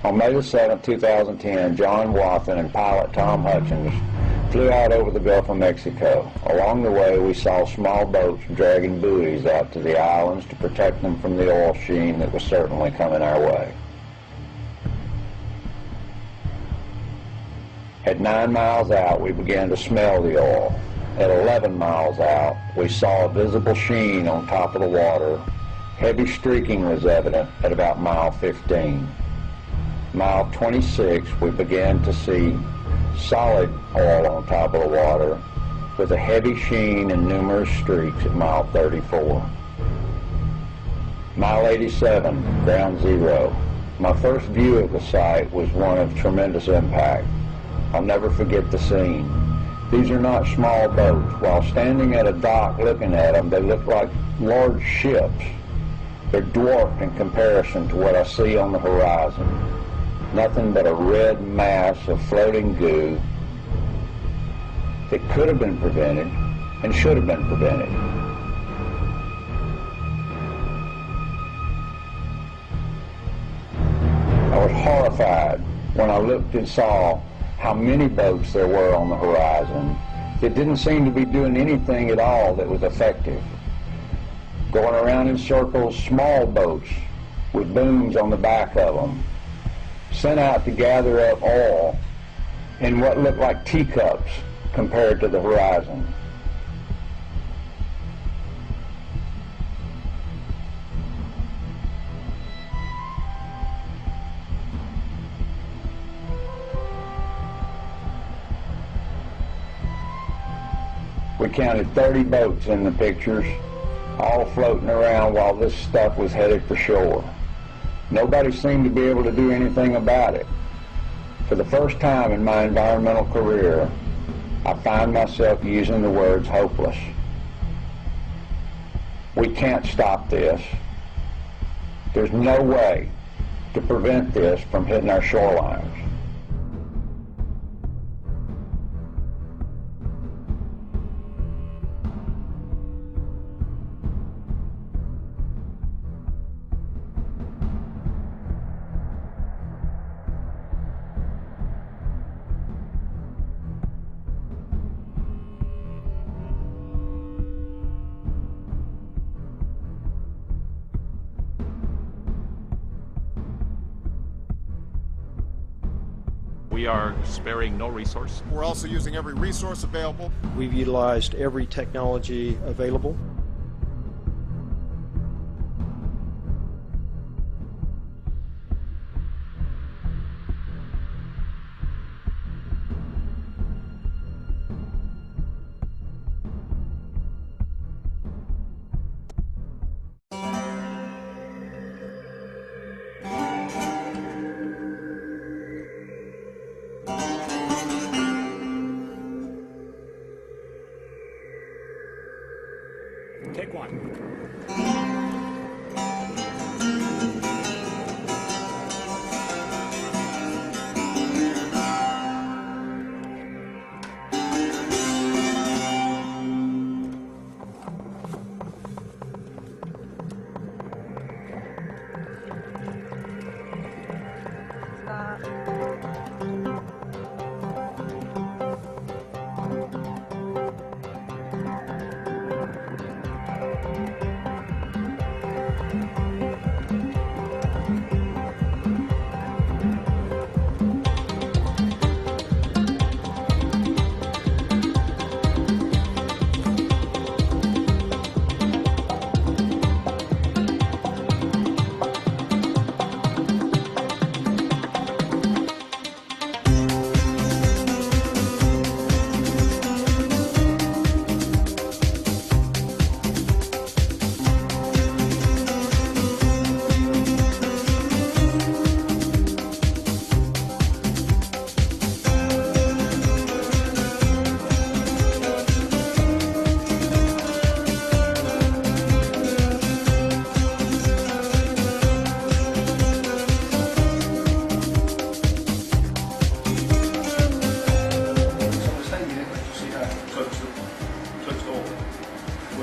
On May the 7th, 2010, John Wathen and pilot Tom Hutchins flew out over the Gulf of Mexico. Along the way, we saw small boats dragging buoys out to the islands to protect them from the oil sheen that was certainly coming our way. At 9 miles out, we began to smell the oil. At 11 miles out, we saw a visible sheen on top of the water. Heavy streaking was evident at about mile 15. Mile 26, we began to see solid oil on top of the water with a heavy sheen and numerous streaks at mile 34. Mile 87, ground zero. My first view of the site was one of tremendous impact. I'll never forget the scene. These are not small boats. While standing at a dock looking at them, they look like large ships. They're dwarfed in comparison to what I see on the horizon. Nothing but a red mass of floating goo that could have been prevented and should have been prevented. I was horrified when I looked and saw how many boats there were on the horizon that didn't seem to be doing anything at all that was effective. Going around in circles, small boats with booms on the back of them, sent out to gather up oil in what looked like teacups compared to the horizon. We counted 30 boats in the pictures, all floating around while this stuff was headed for shore. Nobody seemed to be able to do anything about it. For the first time in my environmental career, I find myself using the words hopeless. We can't stop this. There's no way to prevent this from hitting our shorelines. We are sparing no resource. We're also using every resource available. We've utilized every technology available. Take one.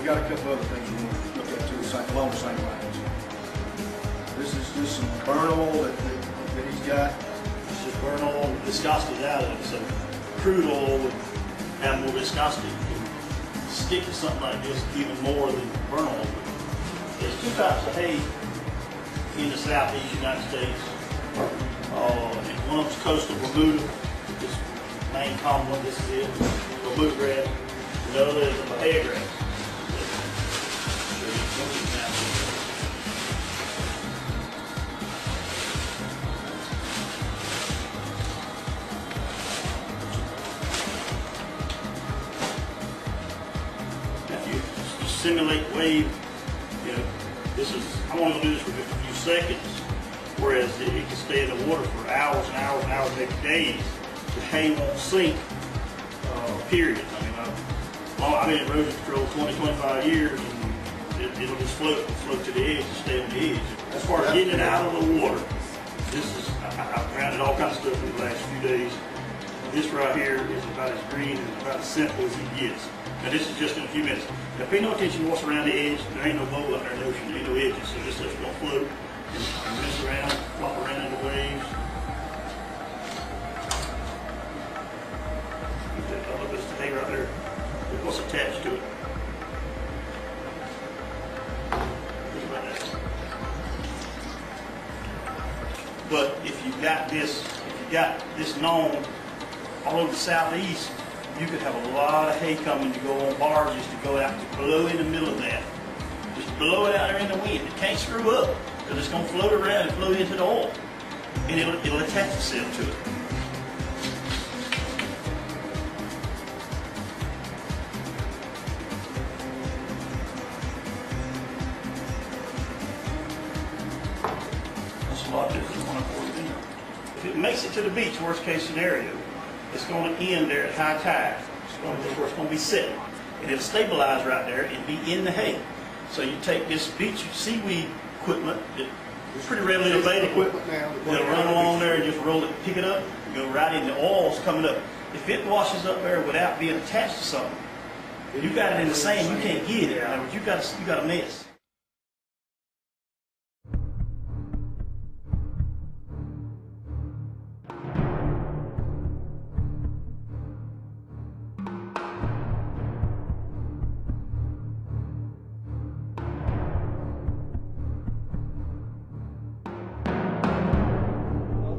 got a couple other things we want to look at too, along the same lines. This is just some burn oil that he's got. It's just burn oil and viscosity out of it. So crude oil would have more viscosity. It would stick to something like this even more than burn oil would. There's two types of hay in the southeast United States. And one of them's coastal Bermuda, this main common one, this is it, Bermuda grass. The other is the Bahia grass. If you simulate wave, you know, this is, I'm only going to do this for just a few seconds, whereas it can stay in the water for hours and hours and hours, maybe days. The hay won't sink, period. I mean, I've been in erosion control 20, 25 years, and it'll just float to the edge and stay on the edge. As far as getting it out of the water, this is, I've grounded all kinds of stuff in the last few days. This right here is about as green and about as simple as it gets. Now this is just in a few minutes. Now pay no attention to what's around the edge. There ain't no bowl up there in the ocean, there ain't no edges, so this stuff's gonna float and mess around, flop around in the waves. Look at this hay right there. Look what's attached to it. Look at that. But if you've got this known all over the southeast, you could have a lot of hay coming to go on barges to go out to blow in the middle of that. Just blow it out there in the wind. It can't screw up. Because it's going to float around and float into the oil. And it'll attach itself to it. That's a lot different than what I've already been. If it makes it to the beach, worst case scenario, it's going to end there at high tide. It's going to be set. And it'll stabilize right there and be in the hay. So you take this beach seaweed equipment that's pretty readily available. It'll run along there and just roll it, pick it up, and go right in. The oil's coming up. If it washes up there without being attached to something, you got it in the sand, you can't get it. In other words, you got a mess.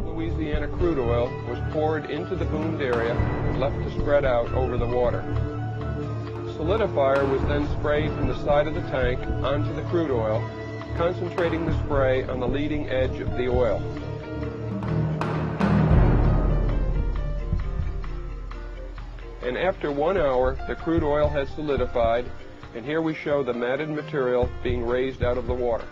Louisiana crude oil was poured into the boomed area and left to spread out over the water. Solidifier was then sprayed from the side of the tank onto the crude oil, concentrating the spray on the leading edge of the oil. And after 1 hour, the crude oil has solidified, and here we show the matted material being raised out of the water.